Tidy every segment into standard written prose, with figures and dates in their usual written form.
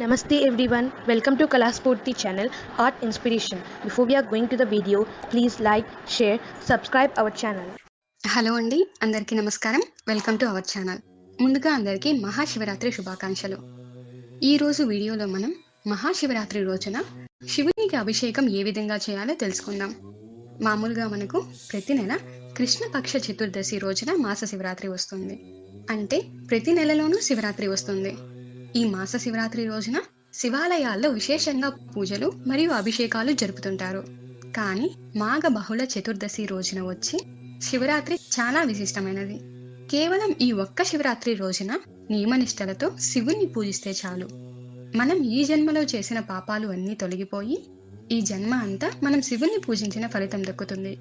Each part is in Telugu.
Namaste everyone, welcome to Kalaspurti channel Art Inspiration. Before we are going to the video, please like, share, subscribe our channel. Hello అండి, అందరికీ నమస్కారం. Welcome to our channel. ముందుగా అందరికీ మహాశివరాత్రి శుభాకాంక్షలు. ఈరోజు వీడియోలో మనం మహాశివరాత్రి రోజున శివునికి అభిషేకం ఏ విధంగా చేయాలో తెలుసుకుందాం. మామూలుగా మనకు ప్రతి నెల కృష్ణపక్ష చతుర్దశి రోజున మాస శివరాత్రి వస్తుంది. అంటే ప్రతి నెలలోనూ శివరాత్రి వస్తుంది. ఈ మాస శివరాత్రి రోజున శివాలయాల్లో విశేషంగా పూజలు మరియు అభిషేకాలు జరుపుతుంటారు. కానీ మాఘ బహుళ చతుర్దశి రోజున వచ్చి శివరాత్రి చాలా విశిష్టమైనది. కేవలం ఈ ఒక్క శివరాత్రి రోజున నియమనిష్టలతో శివుణ్ణి పూజిస్తే చాలు. మనం ఈ జన్మలో చేసిన పాపాలు అన్నీ తొలగిపోయి ఈ జన్మ అంతా మనం శివుణ్ణి పూజించిన ఫలితం దక్కుతుంది.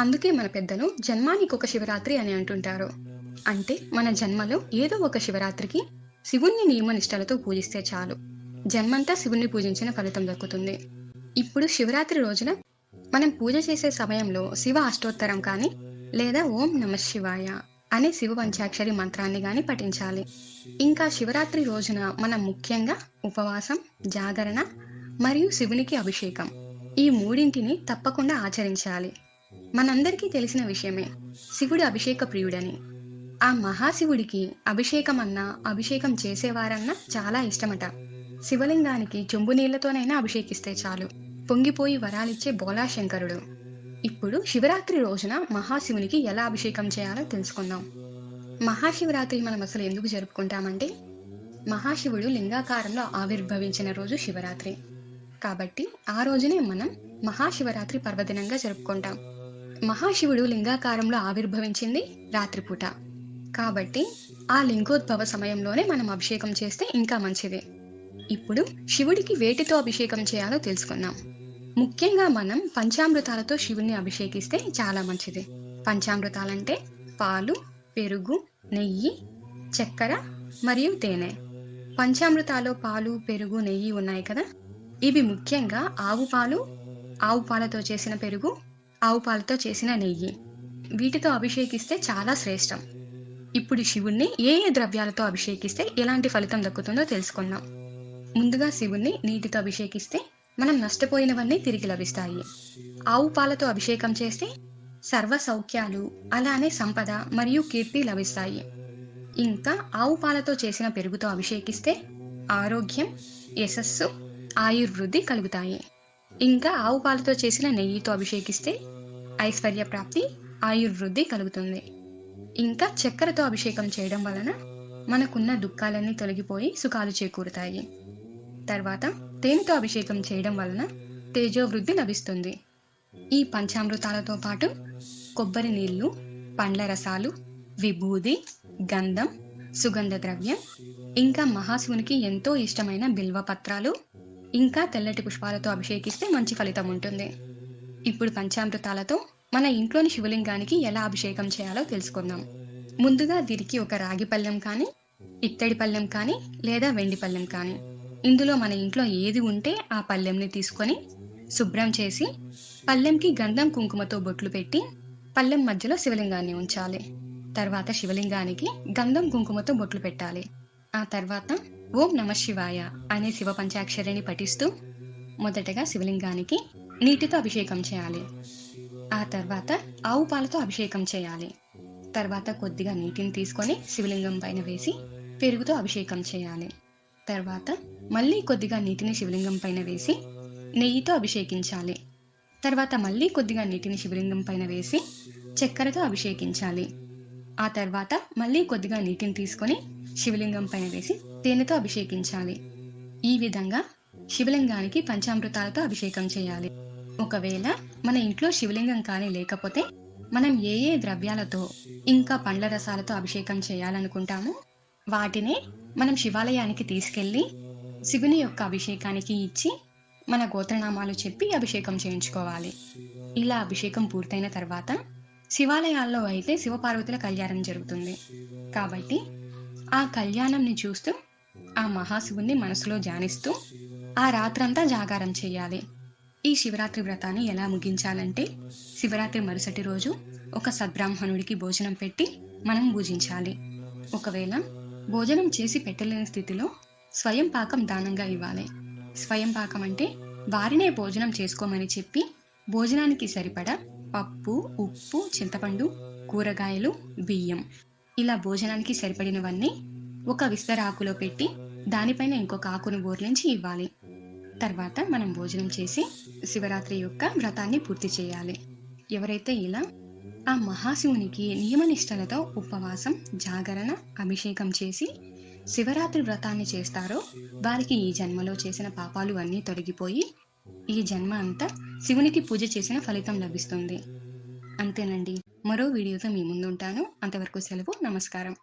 అందుకే మన పెద్దలు జన్మానికి ఒక శివరాత్రి అని అంటుంటారు. అంటే మన జన్మలో ఏదో ఒక శివరాత్రికి శివుణ్ణి నియమనిష్టలతో పూజిస్తే చాలు, జన్మంతా శివుణ్ణి పూజించిన ఫలితం దక్కుతుంది. ఇప్పుడు శివరాత్రి రోజున మనం పూజ చేసే సమయంలో శివ అష్టోత్తరం కానీ లేదా ఓం నమ శివాయ అనే శివ పంచాక్షరి మంత్రాన్ని కానీ పఠించాలి. ఇంకా శివరాత్రి రోజున మనం ముఖ్యంగా ఉపవాసం, జాగరణ మరియు శివునికి అభిషేకం ఈ మూడింటిని తప్పకుండా ఆచరించాలి. మనందరికీ తెలిసిన విషయమే శివుడు అభిషేక ప్రియుడని. ఆ మహాశివుడికి అభిషేకం అన్నా అభిషేకం చేసేవారన్నా చాలా ఇష్టమట. శివలింగానికి చెంబు నీళ్లతోనైనా అభిషేకిస్తే చాలు, పొంగిపోయి వరాలిచ్చే బోలాశంకరుడు. ఇప్పుడు శివరాత్రి రోజున మహాశివునికి ఎలా అభిషేకం చేయాలో తెలుసుకుందాం. మహాశివరాత్రి మనం అసలు ఎందుకు జరుపుకుంటామంటే మహాశివుడు లింగాకారంలో ఆవిర్భవించిన రోజు శివరాత్రి. కాబట్టి ఆ రోజునే మనం మహాశివరాత్రి పర్వదినంగా జరుపుకుంటాం. మహాశివుడు లింగాకారంలో ఆవిర్భవించింది రాత్రిపూట. కాబట్టి ఆ లింగోద్భవ సమయంలోనే మనం అభిషేకం చేస్తే ఇంకా మంచిది. ఇప్పుడు శివుడికి వేటితో అభిషేకం చేయాలో తెలుసుకుందాం. ముఖ్యంగా మనం పంచామృతాలతో శివుణ్ణి అభిషేకిస్తే చాలా మంచిది. పంచామృతాలంటే పాలు, పెరుగు, నెయ్యి, చక్కెర మరియు తేనె. పంచామృతాలో పాలు, పెరుగు, నెయ్యి ఉన్నాయి కదా, ఇవి ముఖ్యంగా ఆవు పాలు, ఆవు పాలతో చేసిన పెరుగు, ఆవు పాలతో చేసిన నెయ్యి, వీటితో అభిషేకిస్తే చాలా శ్రేష్టం. ఇప్పుడు శివుణ్ణి ఏ ఏ ద్రవ్యాలతో అభిషేకిస్తే ఎలాంటి ఫలితం దక్కుతుందో తెలుసుకుందాం. ముందుగా శివుణ్ణి నీటితో అభిషేకిస్తే మనం నష్టపోయినవన్నీ తిరిగి లభిస్తాయి. ఆవు పాలతో అభిషేకం చేస్తే సర్వ సౌఖ్యాలు, అలానే సంపద మరియు కీర్తి లభిస్తాయి. ఇంకా ఆవు పాలతో చేసిన పెరుగుతో అభిషేకిస్తే ఆరోగ్యం, యశస్సు, ఆయుర్వృద్ధి కలుగుతాయి. ఇంకా ఆవు పాలతో చేసిన నెయ్యితో అభిషేకిస్తే ఐశ్వర్య ప్రాప్తి, ఆయుర్వృద్ధి కలుగుతుంది. ఇంకా చక్కెరతో అభిషేకం చేయడం వలన మనకున్న దుఃఖాలన్నీ తొలగిపోయి సుఖాలు చేకూరుతాయి. తర్వాత తేనెతో అభిషేకం చేయడం వలన తేజోవృద్ధి లభిస్తుంది. ఈ పంచామృతాలతో పాటు కొబ్బరి నీళ్లు, పండ్ల రసాలు, విభూది, గంధం, సుగంధ ద్రవ్యం, ఇంకా మహాశివునికి ఎంతో ఇష్టమైన బిల్వపత్రాలు, ఇంకా తెల్లటి పుష్పాలతో అభిషేకిస్తే మంచి ఫలితం ఉంటుంది. ఇప్పుడు పంచామృతాలతో మన ఇంట్లోని శివలింగానికి ఎలా అభిషేకం చేయాలో తెలుసుకుందాం. ముందుగా దీనికి ఒక రాగి పళ్ళెం కానీ, ఇత్తడి పళ్ళెం కానీ లేదా వెండి పళ్ళెం కానీ, ఇందులో మన ఇంట్లో ఏది ఉంటే ఆ పళ్ళెంని తీసుకొని శుభ్రం చేసి పళ్ళెంకి గంధం కుంకుమతో బొట్లు పెట్టి పళ్ళెం మధ్యలో శివలింగాన్ని ఉంచాలి. తర్వాత శివలింగానికి గంధం కుంకుమతో బొట్లు పెట్టాలి. ఆ తర్వాత ఓం నమ శివాయ అనే శివ పంచాక్షరిని పఠిస్తూ మొదటగా శివలింగానికి నీటితో అభిషేకం చేయాలి. ఆ తర్వాత ఆవు పాలతో అభిషేకం చేయాలి. తర్వాత కొద్దిగా నీటిని తీసుకొని శివలింగం పైన వేసి పెరుగుతో అభిషేకం చేయాలి. తర్వాత మళ్ళీ కొద్దిగా నీటిని శివలింగం పైన వేసి నెయ్యితో అభిషేకించాలి. తర్వాత మళ్ళీ కొద్దిగా నీటిని శివలింగం పైన వేసి చక్కెరతో అభిషేకించాలి. ఆ తర్వాత మళ్ళీ కొద్దిగా నీటిని తీసుకొని శివలింగం పైన వేసి తేనెతో అభిషేకించాలి. ఈ విధంగా శివలింగానికి పంచామృతాలతో అభిషేకం చేయాలి. ఒకవేళ మన ఇంట్లో శివలింగం కానీ లేకపోతే మనం ఏ ఏ ద్రవ్యాలతో ఇంకా పండ్ల రసాలతో అభిషేకం చేయాలనుకుంటామో వాటినే మనం శివాలయానికి తీసుకెళ్ళి శివుని యొక్క అభిషేకానికి ఇచ్చి మన గోత్రనామాలు చెప్పి అభిషేకం చేయించుకోవాలి. ఇలా అభిషేకం పూర్తయిన తర్వాత శివాలయాల్లో అయితే శివపార్వతుల కళ్యాణం జరుగుతుంది. కాబట్టి ఆ కళ్యాణంని చూస్తూ ఆ మహాశివుణ్ణి మనసులో ధ్యానిస్తూ ఆ రాత్రంతా జాగారం చేయాలి. ఈ శివరాత్రి వ్రతాన్ని ఎలా ముగించాలంటే శివరాత్రి మరుసటి రోజు ఒక సద్బ్రాహ్మణుడికి భోజనం పెట్టి మనం పూజించాలి. ఒకవేళ భోజనం చేసి పెట్టలేని స్థితిలో స్వయం పాకం దానంగా ఇవ్వాలి. స్వయం పాకం అంటే వారినే భోజనం చేసుకోమని చెప్పి భోజనానికి సరిపడా పప్పు, ఉప్పు, చింతపండు, కూరగాయలు, బియ్యం ఇలా భోజనానికి సరిపడినవన్నీ ఒక విస్తరాకులో పెట్టి దానిపైన ఇంకొక ఆకును బోర్లించి ఇవ్వాలి. తర్వాత మనం భోజనం చేసి శివరాత్రి యొక్క వ్రతాన్ని పూర్తి చేయాలి. ఎవరైతే ఇలా ఆ మహాశివునికి నియమనిష్టలతో ఉపవాసం, జాగరణ, అభిషేకం చేసి శివరాత్రి వ్రతాన్ని చేస్తారో వారికి ఈ జన్మలో చేసిన పాపాలు అన్నీ తొలగిపోయి ఈ జన్మ అంతా శివునికి పూజ చేసిన ఫలితం లభిస్తుంది. అంతేనండి. మరో వీడియోతో మీ ముందుంటాను. అంతవరకు సెలవు. నమస్కారం.